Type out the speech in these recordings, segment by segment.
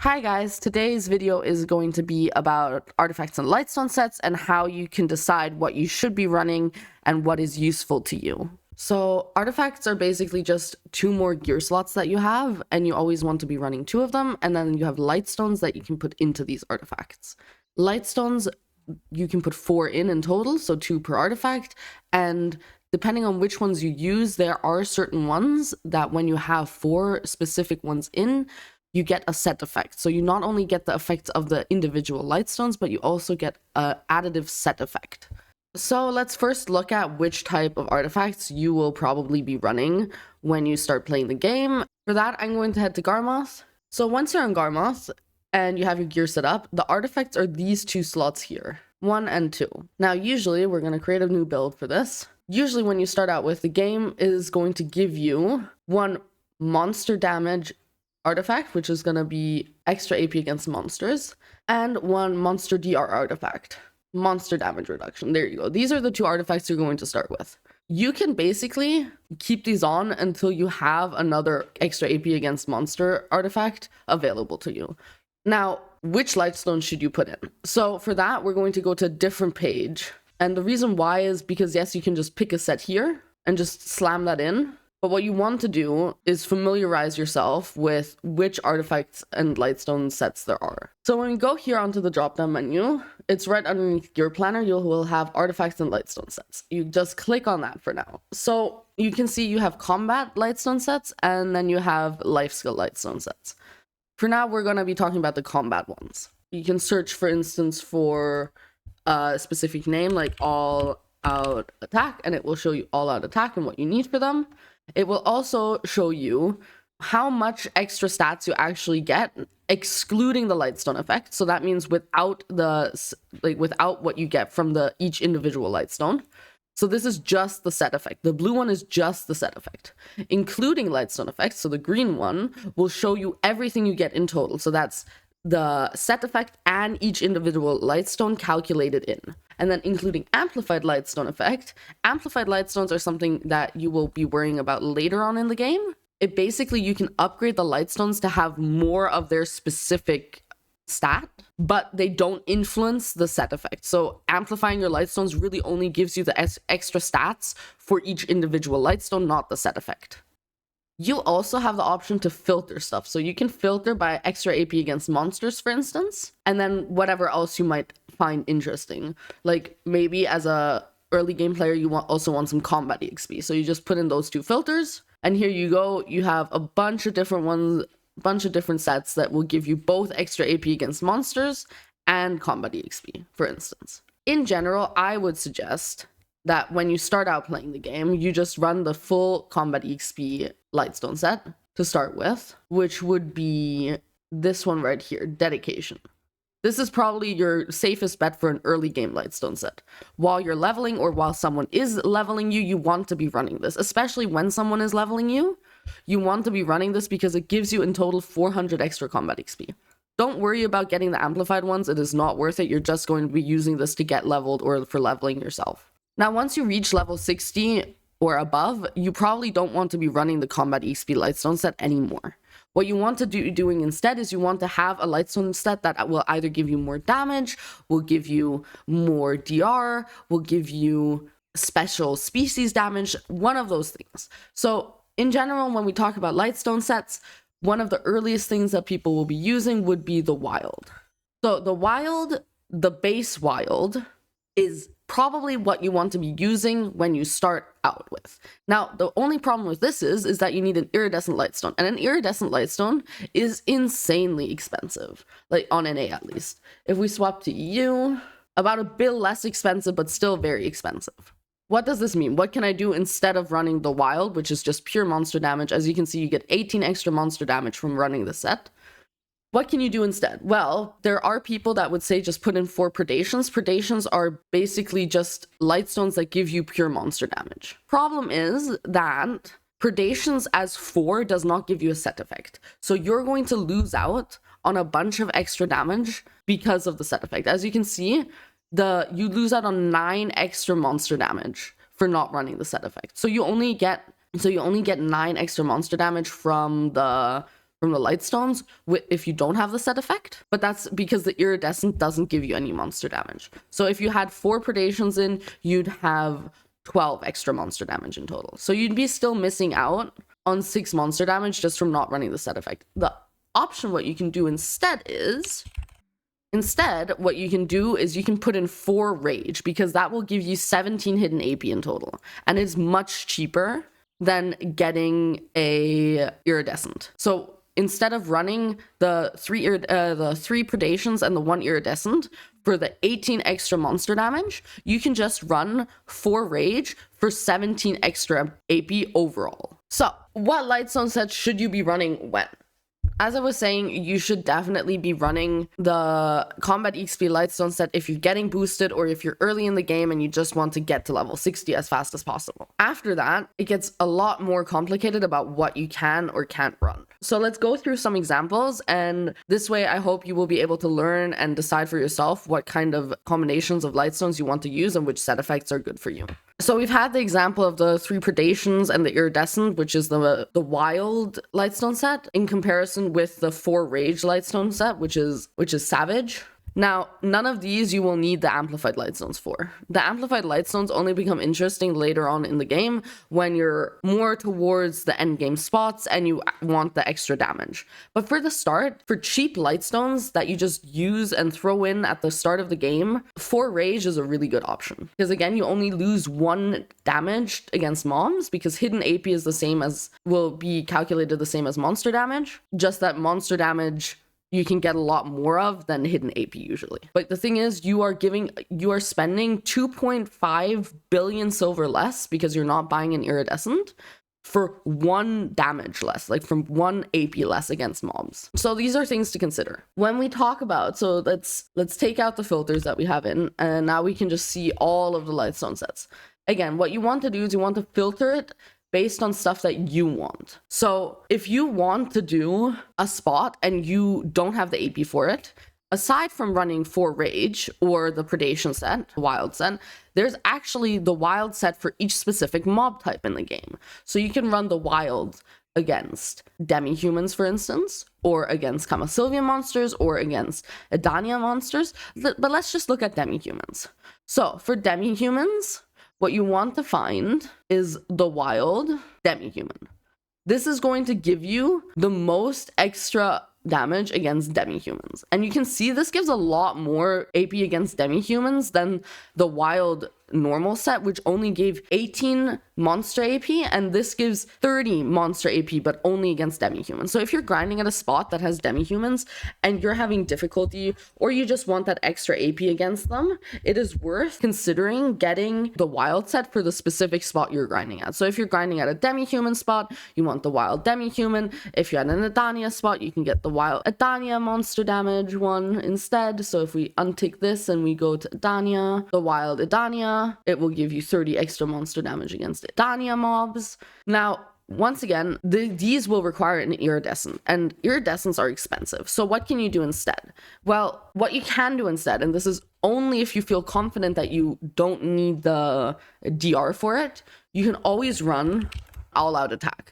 Hi guys, today's video is going to be about artifacts and lightstone sets and how you can decide what you should be running and what is useful to you. So artifacts are basically just two more gear slots that you have, and you always want to be running two of them, and then you have lightstones that you can put into these artifacts. Lightstones, you can put 4 in total, so 2 per artifact, and depending on which ones you use, there are certain ones that when you have 4 specific ones in, you get a set effect. So you not only get the effects of the individual lightstones, but you also get an additive set effect. So let's first look at which type of artifacts you will probably be running when you start playing the game. For that, I'm going to head to Garmoth. So once you're on Garmoth and you have your gear set up, the artifacts are these 2 slots here, 1 and 2. Now, usually we're going to create a new build for this. Usually when you start out with, the game is going to give you 1 monster damage artifact, which is going to be extra AP against monsters, and 1 monster DR artifact, monster damage reduction. There you go. These are the 2 artifacts you're going to start with. You can basically keep these on until you have another extra AP against monster artifact available to you. Now, which lightstone should you put in? So for that, we're going to go to a different page. And the reason why is because, yes, you can just pick a set here and just slam that in. But what you want to do is familiarize yourself with which artifacts and lightstone sets there are. So when you go here onto the drop-down menu, it's right underneath Gear Planner, you will have artifacts and lightstone sets. You just click on that for now. So you can see you have combat lightstone sets, and then you have life skill lightstone sets. For now, we're going to be talking about the combat ones. You can search, for instance, for a specific name like all out attack, and it will show you all out attack and what you need for them. It will also show you how much extra stats you actually get, excluding the lightstone effect. So that means without what you get from each individual lightstone. So this is just the set effect. The blue one is just the set effect, including lightstone effects. So the green one will show you everything you get in total. So that's the set effect and each individual lightstone calculated in. And then including amplified lightstone effect. Amplified lightstones are something that you will be worrying about later on in the game. It basically, you can upgrade the lightstones to have more of their specific stat, but they don't influence the set effect. So amplifying your lightstones really only gives you the extra stats for each individual lightstone, not the set effect. You also have the option to filter stuff. So you can filter by extra AP against monsters, for instance, and then whatever else you might find interesting. Like maybe as a early game player, you also want some combat EXP. So you just put in those 2 filters, and here you go. You have a bunch of different ones, bunch of different sets that will give you both extra AP against monsters and combat EXP, for instance. In general, I would suggest that when you start out playing the game, you just run the full combat EXP lightstone set to start with, which would be this one right here, Dedication. This is probably your safest bet for an early game lightstone set. While you're leveling or while someone is leveling you, you want to be running this, especially when someone is leveling you. You want to be running this because it gives you in total 400 extra combat XP. Don't worry about getting the amplified ones. It is not worth it. You're just going to be using this to get leveled or for leveling yourself. Now, once you reach level 60 or above, you probably don't want to be running the combat XP lightstone set anymore. What you want to doing instead is you want to have a lightstone set that will either give you more damage, will give you more DR, will give you special species damage, one of those things. So in general, when we talk about lightstone sets, one of the earliest things that people will be using would be the wild. So the base wild is probably what you want to be using when you start out with. Now, the only problem with this is that you need an iridescent lightstone, and an iridescent lightstone is insanely expensive, like on NA at least. If we swap to EU, about a bit less expensive, but still very expensive. What does this mean? What can I do instead of running the wild, which is just pure monster damage? As you can see, you get 18 extra monster damage from running the set. What can you do instead? Well, there are people that would say just put in 4 predations. Predations are basically just lightstones that give you pure monster damage. Problem is that predations as 4 does not give you a set effect. So you're going to lose out on a bunch of extra damage because of the set effect. As you can see, you lose out on 9 extra monster damage for not running the set effect. So you only get 9 extra monster damage from from the Lightstones if you don't have the set effect, but that's because the Iridescent doesn't give you any monster damage. So if you had 4 predations in, you'd have 12 extra monster damage in total. So you'd be still missing out on 6 monster damage just from not running the set effect. The option, what you can do instead, what you can do is you can put in 4 rage, because that will give you 17 hidden AP in total, and it's much cheaper than getting a iridescent. So instead of running the 3 predations and the 1 iridescent for the 18 extra monster damage, you can just run 4 rage for 17 extra AP overall. So what Lightstone sets should you be running when? As I was saying, you should definitely be running the Combat XP Lightstone set if you're getting boosted or if you're early in the game and you just want to get to level 60 as fast as possible. After that, it gets a lot more complicated about what you can or can't run. So let's go through some examples, and this way I hope you will be able to learn and decide for yourself what kind of combinations of Lightstones you want to use and which set effects are good for you. So we've had the example of the 3 predations and the iridescent, which is the wild Lightstone set, in comparison with the 4 rage Lightstone set, which is savage. Now, none of these you will need the amplified Lightstones for. The amplified Lightstones only become interesting later on in the game when you're more towards the end game spots and you want the extra damage. But for the start, for cheap Lightstones that you just use and throw in at the start of the game, 4 rage is a really good option. Because again, you only lose 1 damage against mobs, because hidden AP is the same as, will be calculated the same as monster damage, just that monster damage you can get a lot more of than hidden AP usually. But the thing is, you are spending 2.5 billion silver less because you're not buying an iridescent for 1 damage less, like from 1 AP less against mobs. So these are things to consider. When we talk about, so let's take out the filters that we have in, and now we can just see all of the Lightstone sets. Again, what you want to do is you want to filter it based on stuff that you want. So if you want to do a spot and you don't have the AP for it, aside from running 4 rage or the predation set, wild set, there's actually the wild set for each specific mob type in the game. So you can run the wild against demi-humans, for instance, or against Camasylvian monsters, or against Edania monsters. But let's just look at demi-humans. So for demi-humans, what you want to find is the wild demi-human. This is going to give you the most extra damage against demi-humans. And you can see this gives a lot more AP against demi-humans than the wild normal set, which only gave 18 monster AP, and this gives 30 monster AP, but only against demi-humans. So if you're grinding at a spot that has demi-humans and you're having difficulty, or you just want that extra AP against them, it is worth considering getting the wild set for the specific spot you're grinding at. So if you're grinding at a demi-human spot, you want the wild demi-human. If you're at an Edania spot, you can get the wild Edania monster damage one instead. So if we untick this and we go to Edania, the wild Edania, it will give you 30 extra monster damage against Edania mobs. Now, once again, these will require an iridescent, and iridescents are expensive. So what can you do instead? Well, what you can do instead, and this is only if you feel confident that you don't need the DR for it, you can always run all-out attack.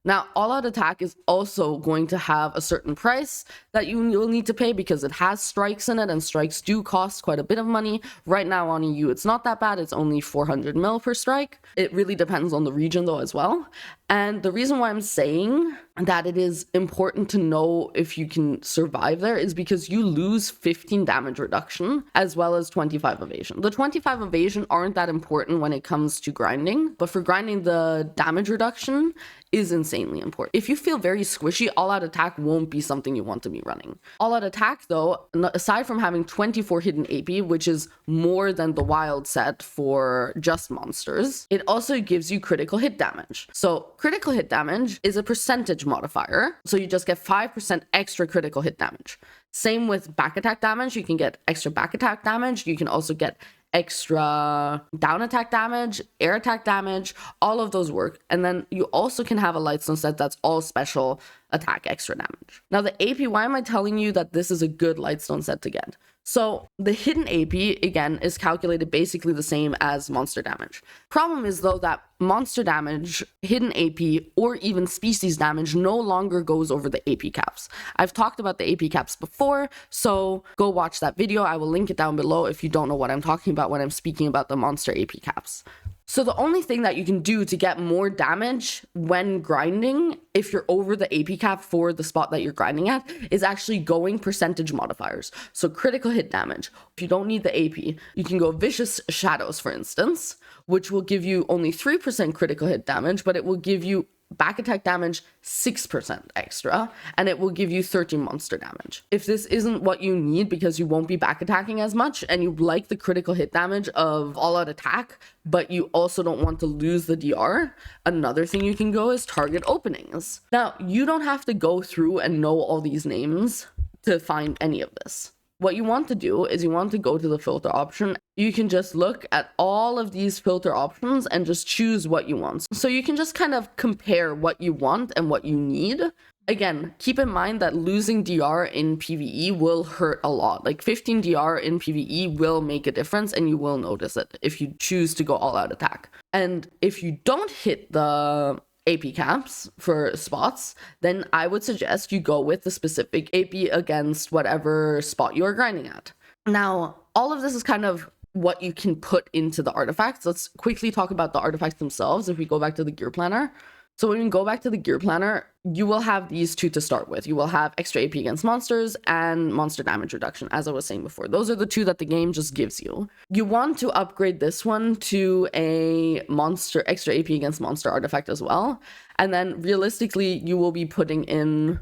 Now, all-out attack is also going to have a certain price that you will need to pay because it has strikes in it, and strikes do cost quite a bit of money. Right now on EU, it's not that bad. It's only 400 mil per strike. It really depends on the region though as well. And the reason why I'm saying that it is important to know if you can survive there is because you lose 15 damage reduction as well as 25 evasion. The 25 evasion aren't that important when it comes to grinding, but for grinding, the damage reduction is insanely important. If you feel very squishy, all-out attack won't be something you want to be running. All-out attack though, aside from having 24 hidden AP, which is more than the wild set for just monsters, it also gives you critical hit damage. So critical hit damage is a percentage modifier, so you just get 5% extra critical hit damage. Same with back attack damage. You can get extra back attack damage. You can also get extra down attack damage, air attack damage, all of those work. And then you also can have a Lightstone set that's all special attack, extra damage. Now the AP, why am I telling you that this is a good Lightstone set to get? So the hidden AP, again, is calculated basically the same as monster damage. Problem is though that monster damage, hidden AP, or even species damage no longer goes over the AP caps. I've talked about the AP caps before, so go watch that video. I will link it down below if you don't know what I'm talking about when I'm speaking about the monster AP caps. So the only thing that you can do to get more damage when grinding, if you're over the AP cap for the spot that you're grinding at, is actually going percentage modifiers. So critical hit damage. If you don't need the AP, you can go Vicious Shadows, for instance, which will give you only 3% critical hit damage, but it will give you back attack damage 6% extra, and it will give you 13 monster damage. If this isn't what you need because you won't be back attacking as much and you like the critical hit damage of all out attack, but you also don't want to lose the DR, another thing you can go is target openings. Now, you don't have to go through and know all these names to find any of this. What you want to do is you want to go to the filter option. You can just look at all of these filter options and just choose what you want. So you can just kind of compare what you want and what you need. Again, keep in mind that losing DR in PvE will hurt a lot. Like 15 DR in PvE will make a difference and you will notice it if you choose to go all out attack. And if you don't hit the AP caps for spots, then I would suggest you go with the specific AP against whatever spot you are grinding at. Now, all of this is kind of what you can put into the artifacts. Let's quickly talk about the artifacts themselves if we go back to the gear planner. So when you go back to the gear planner, you will have these two to start with. You will have extra AP against monsters and monster damage reduction, as I was saying before. Those are the two that the game just gives you. You want to upgrade this one to a monster extra AP against monster artifact as well. And then realistically, you will be putting in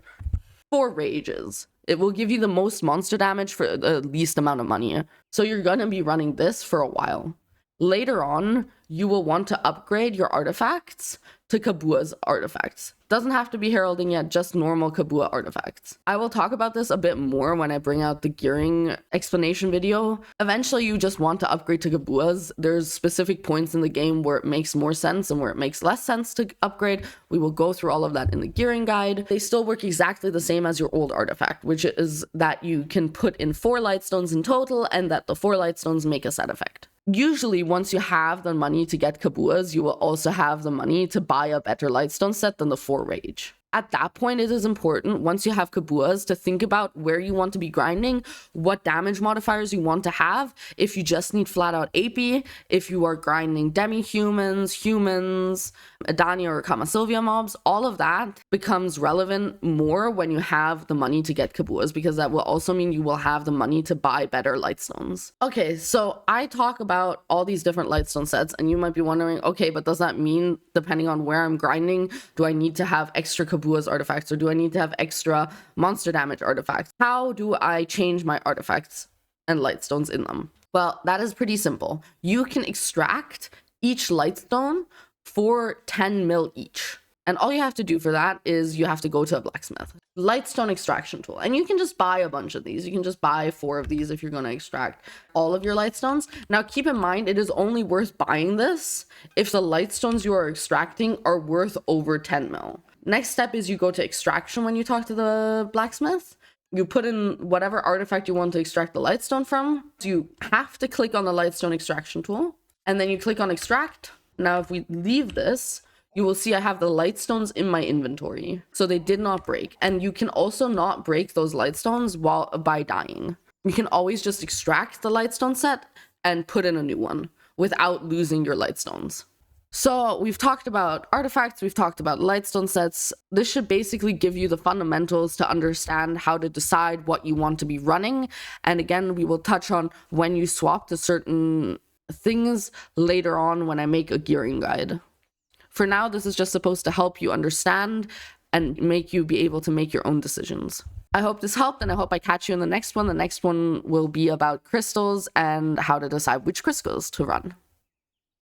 4 rages. It will give you the most monster damage for the least amount of money. So you're going to be running this for a while. Later on, you will want to upgrade your artifacts to Kabua's artifacts. Doesn't have to be heralding yet, just normal Kabua artifacts. I will talk about this a bit more when I bring out the gearing explanation video. Eventually, you just want to upgrade to Kabua's. There's specific points in the game where it makes more sense and where it makes less sense to upgrade. We will go through all of that in the gearing guide. They still work exactly the same as your old artifact, which is that you can put in 4 Lightstones in total and that the 4 Lightstones make a set effect. Usually, once you have the money to get Kabua's, you will also have the money to buy a better Lightstone set than the 4 Rage. At that point, it is important, once you have Kabua's, to think about where you want to be grinding, what damage modifiers you want to have, if you just need flat-out AP, if you are grinding demi-humans, humans, Adania or Kamasylvia mobs, all of that becomes relevant more when you have the money to get Kabua's, because that will also mean you will have the money to buy better Lightstones. Okay, so I talk about all these different Lightstone sets, and you might be wondering, okay, but does that mean, depending on where I'm grinding, do I need to have extra Kabua's artifacts, or do I need to have extra monster damage artifacts? How do I change my artifacts and Lightstones in them? Well, that is pretty simple. You can extract each Lightstone for 10 mil each. And all you have to do for that is you have to go to a blacksmith. Lightstone extraction tool. And you can just buy a bunch of these. You can just buy 4 of these if you're going to extract all of your Lightstones. Now, keep in mind, it is only worth buying this if the Lightstones you are extracting are worth over 10 mil. Next step is you go to extraction when you talk to the blacksmith. You put in whatever artifact you want to extract the Lightstone from. So you have to click on the Lightstone extraction tool. And then you click on extract. Now, if we leave this, you will see I have the Lightstones in my inventory. So they did not break. And you can also not break those Lightstones by dying. You can always just extract the Lightstone set and put in a new one without losing your Lightstones. So we've talked about artifacts, we've talked about Lightstone sets. This should basically give you the fundamentals to understand how to decide what you want to be running. And again, we will touch on when you swap to certain things later on when I make a gearing guide. For now, this is just supposed to help you understand and make you be able to make your own decisions. I hope this helped, and I hope I catch you in the next one. The next one will be about crystals and how to decide which crystals to run.